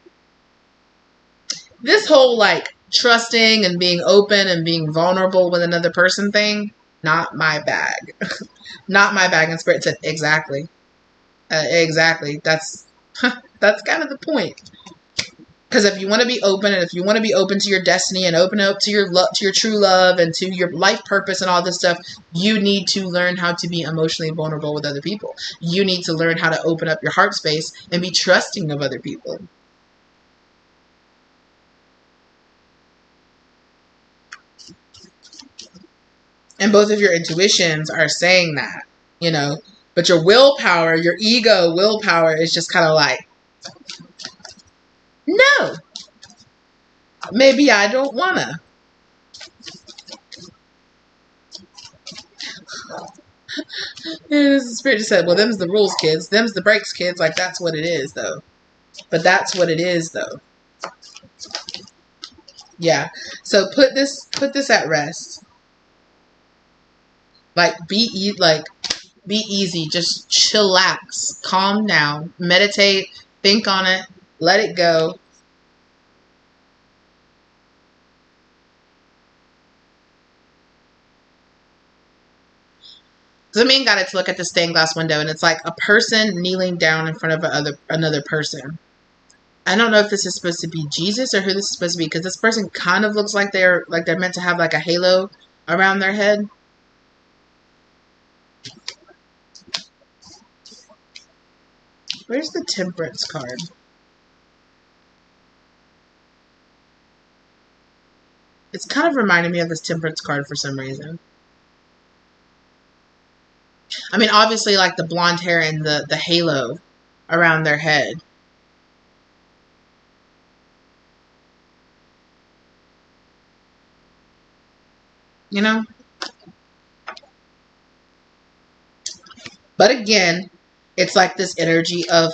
S1: this whole like trusting and being open and being vulnerable with another person thing, not my bag. Not my bag. And Spirit said, exactly. Exactly. That's kind of the point. Because if you want to be open, and if you want to be open to your destiny and open up to your love, to your true love and to your life purpose and all this stuff, you need to learn how to be emotionally vulnerable with other people. You need to learn how to open up your heart space and be trusting of other people. And both of your intuitions are saying that, you know, but your willpower, your ego willpower is just kind of like, no, maybe I don't wanna. And the spirit just said, well, them's the rules, kids. Them's the breaks, kids. Like, that's what it is, though. But that's what it is, though. Yeah. So put this at rest. Like, be easy. Just chillax. Calm down. Meditate. Think on it. Let it go. The man got it to look at the stained glass window, and it's like a person kneeling down in front of another person. I don't know if this is supposed to be Jesus or who this is supposed to be, because this person kind of looks like they're meant to have like a halo around their head. Where's the Temperance card? It's kind of reminding me of this Temperance card for some reason. I mean, obviously, like the blonde hair and the halo around their head. You know? But again, it's like this energy of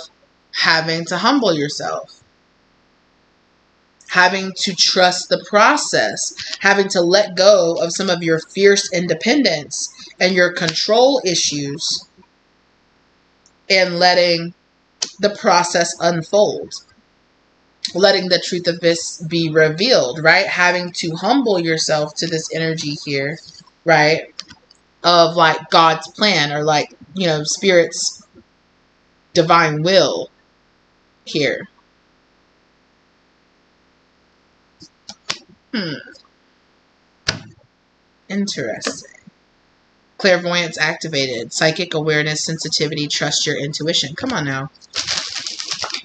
S1: having to humble yourself. Having to trust the process. Having to let go of some of your fierce independence and your control issues. And letting the process unfold. Letting the truth of this be revealed, right? Having to humble yourself to this energy here, right? Of like God's plan, or like, you know, Spirit's divine will here. Interesting. Clairvoyance activated. Psychic awareness, sensitivity, trust your intuition. Come on now.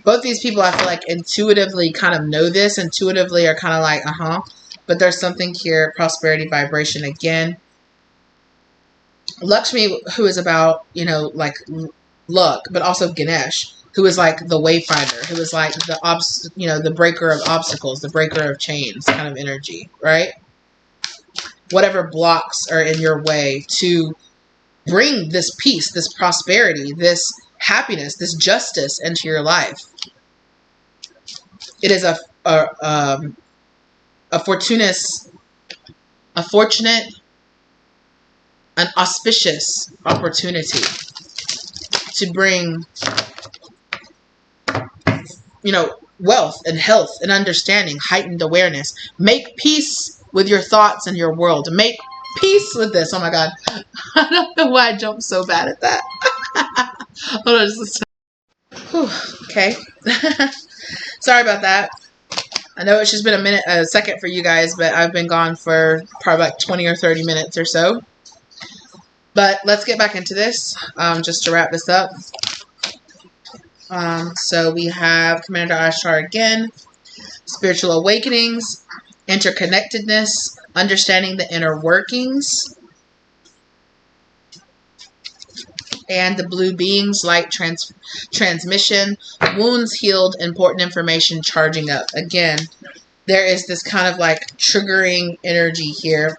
S1: Both these people, I feel like, intuitively kind of know this. Intuitively are kind of like, But there's something here. Prosperity vibration again. Lakshmi, who is about, you know, like luck, but also Ganesh, who is like the wayfinder, who is like the breaker of obstacles, the breaker of chains kind of energy, right? Whatever blocks are in your way to bring this peace, this prosperity, this happiness, this justice into your life. It is a fortunate, an auspicious opportunity to bring, you know, wealth and health and understanding, heightened awareness. Make peace with your thoughts and your world. Make peace with this. Oh my God. I don't know why I jumped so bad at that. Hold on, just okay. Sorry about that. I know it's just been a second for you guys, but I've been gone for probably like 20 or 30 minutes or so. But let's get back into this, just to wrap this up. So we have Commander Ashtar again, spiritual awakenings, interconnectedness, understanding the inner workings, and the blue beings, light transmission, wounds healed, important information charging up. Again, there is this kind of like triggering energy here.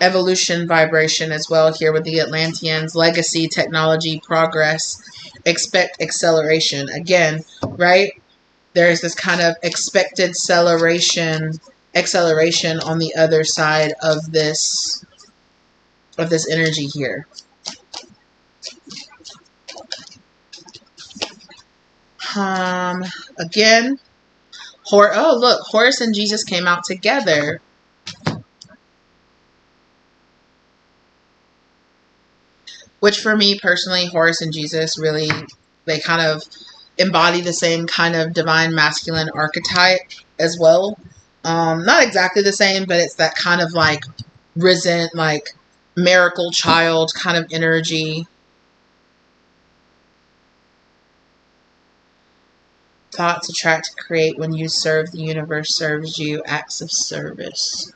S1: Evolution vibration as well here with the Atlanteans. Legacy, technology, progress. Expect acceleration. Again, right? There is this kind of expected acceleration on the other side of this energy here. Again, oh look, Horus and Jesus came out together. Which for me personally, Horus and Jesus really, they kind of embody the same kind of divine masculine archetype as well. Not exactly the same, but it's that kind of like risen, like miracle child kind of energy. Thoughts attract, create. When you serve, the universe serves you. Acts of service.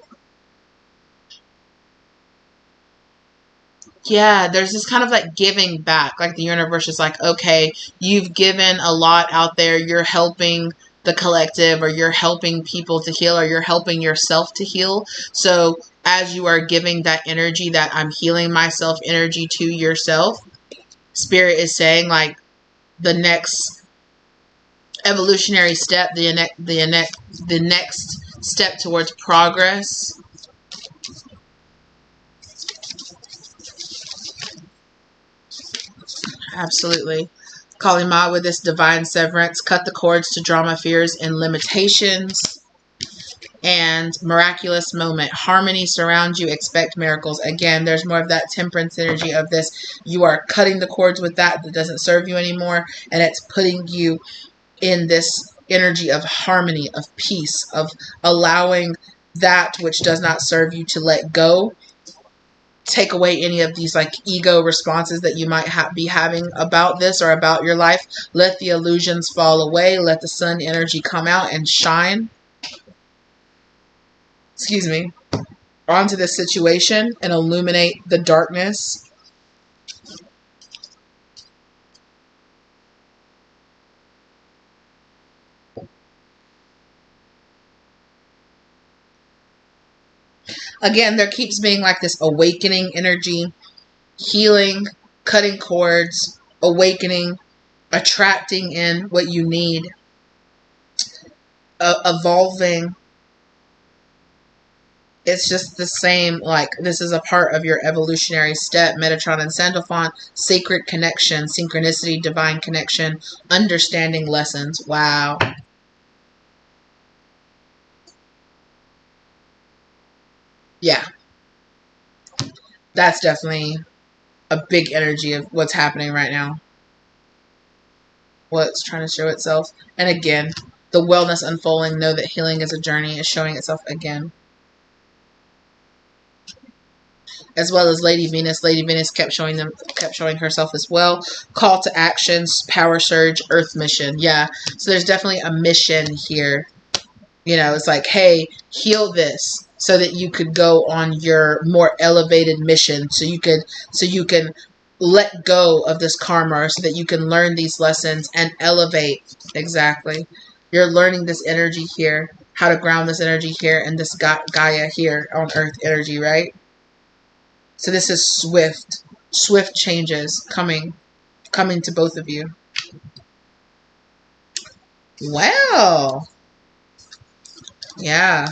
S1: Yeah, there's this kind of like giving back. Like the universe is like, okay, you've given a lot out there. You're helping the collective, or you're helping people to heal, or you're helping yourself to heal. So as you are giving that energy, that I'm healing myself energy to yourself, Spirit is saying like the next evolutionary step, the next step towards progress. Absolutely. Kali Ma, with this divine severance, cut the cords to drama, fears, and limitations. And miraculous moment. Harmony surrounds you. Expect miracles. Again, there's more of that temperance energy of this. You are cutting the cords with that doesn't serve you anymore. And it's putting you in this energy of harmony, of peace, of allowing that which does not serve you to let go. Take away any of these like ego responses that you might be having about this or about your life. Let the illusions fall away. Let the sun energy come out and shine. Excuse me. Onto this situation and illuminate the darkness. Again, there keeps being like this awakening energy, healing, cutting cords, awakening, attracting in what you need, evolving. It's just the same, like this is a part of your evolutionary step. Metatron and Sandalphon, sacred connection, synchronicity, divine connection, understanding lessons. Wow. Yeah. That's definitely a big energy of what's happening right now. What's trying to show itself. And again, the wellness unfolding. Know that healing is a journey. Is showing itself again. As well as Lady Venus. Lady Venus kept showing herself as well. Call to actions, power surge, Earth mission. Yeah. So there's definitely a mission here. You know, it's like, hey, heal this so that you could go on your more elevated mission. So you can let go of this karma so that you can learn these lessons and elevate. Exactly. You're learning this energy here, how to ground this energy here and this Gaia here on Earth energy, right? So this is swift changes coming to both of you. Wow. Yeah.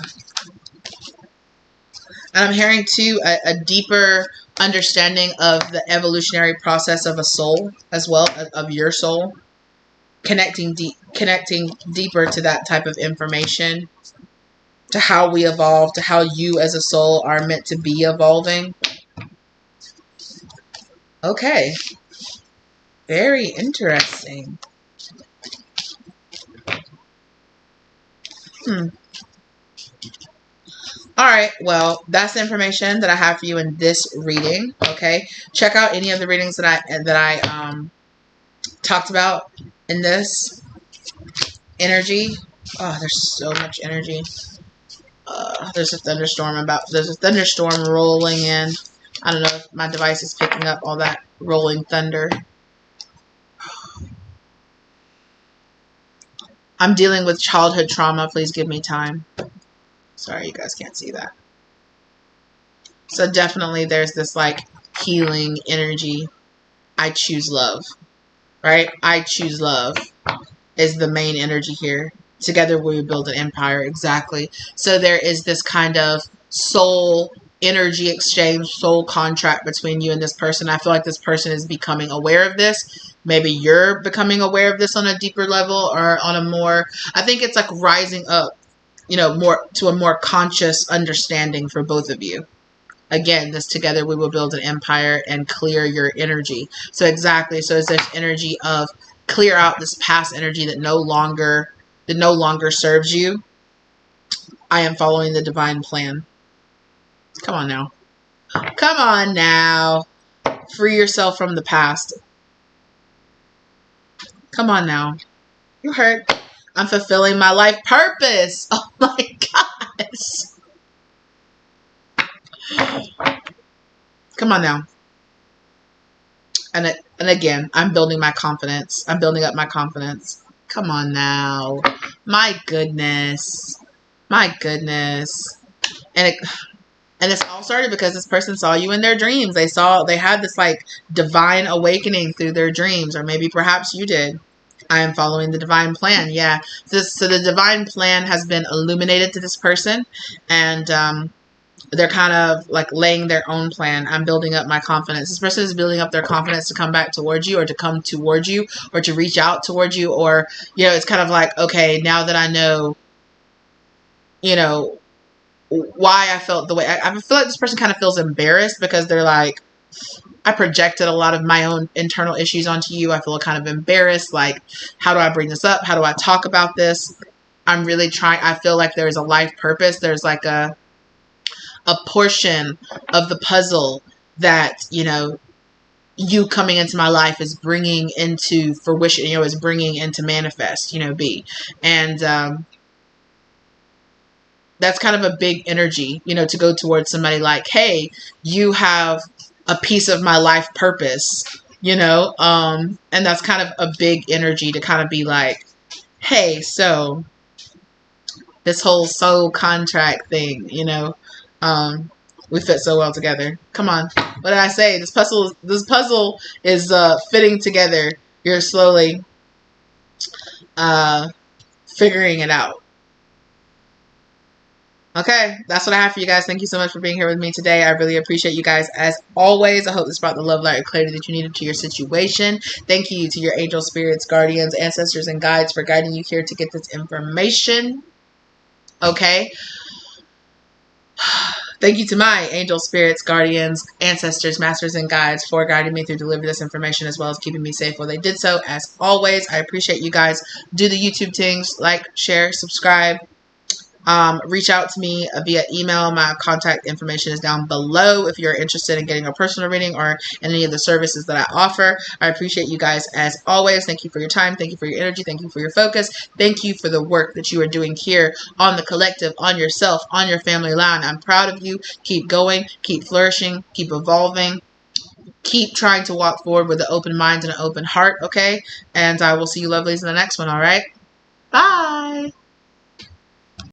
S1: And I'm hearing too a deeper understanding of the evolutionary process of a soul as well, of your soul. Connecting deeper to that type of information, to how we evolve, to how you as a soul are meant to be evolving. Okay. Very interesting. Alright, well, that's the information that I have for you in this reading. Okay. Check out any of the readings that I talked about in this energy. Oh, there's so much energy. There's a thunderstorm rolling in. I don't know if my device is picking up all that rolling thunder. I'm dealing with childhood trauma. Please give me time. Sorry, you guys can't see that. So definitely there's this like healing energy. I choose love. Right? I choose love is the main energy here. Together we build an empire. Exactly. So there is this kind of soul energy exchange, soul contract between you and this person. I feel like this person is becoming aware of this. Maybe you're becoming aware of this on a deeper level or on a more, I think it's like rising up, you know, more to a more conscious understanding for both of you. Again, this together we will build an empire and clear your energy. So exactly. So it's this energy of clear out this past energy that no longer serves you. I am following the divine plan. Come on now. Come on now. Free yourself from the past. Come on now. You heard. I'm fulfilling my life purpose. Oh my gosh. Come on now. And again, I'm building my confidence. I'm building up my confidence. Come on now. My goodness. My goodness. And And this all started because this person saw you in their dreams. They had this like divine awakening through their dreams, or maybe perhaps you did. I am following the divine plan. Yeah. So the divine plan has been illuminated to this person, and they're kind of like laying their own plan. I'm building up my confidence. This person is building up their confidence to come back towards you, or to come towards you, or to reach out towards you, or, you know, it's kind of like, okay, now that I know, you know, why I felt the way I feel like this person kind of feels embarrassed because they're like, I projected a lot of my own internal issues onto you. I feel kind of embarrassed. Like, how do I bring this up? How do I talk about this? I'm really trying. I feel like there's a life purpose. There's like a portion of the puzzle that, you know, you coming into my life is bringing into fruition, you know, is bringing into manifest, you know, be. And that's kind of a big energy, you know, to go towards somebody like, hey, you have a piece of my life purpose, you know, and that's kind of a big energy to kind of be like, hey, so this whole soul contract thing, you know, we fit so well together. Come on. What did I say? This puzzle is fitting together. You're slowly figuring it out. Okay, that's what I have for you guys. Thank you so much for being here with me today. I really appreciate you guys as always. I hope this brought the love, light, and clarity that you needed to your situation. Thank you to your angel spirits, guardians, ancestors, and guides for guiding you here to get this information. Okay. Thank you to my angel spirits, guardians, ancestors, masters, and guides for guiding me through delivering this information, as well as keeping me safe while they did so. As always, I appreciate you guys. Do the YouTube things, like, share, subscribe. Reach out to me via email. My contact information is down below if you're interested in getting a personal reading or in any of the services that I offer. I appreciate you guys as always. Thank you for your time. Thank you for your energy. Thank you for your focus. Thank you for the work that you are doing here on the collective, on yourself, on your family line. I'm proud of you. Keep going, keep flourishing, keep evolving. Keep trying to walk forward with an open mind and an open heart, okay? And I will see you lovelies in the next one, all right? Bye!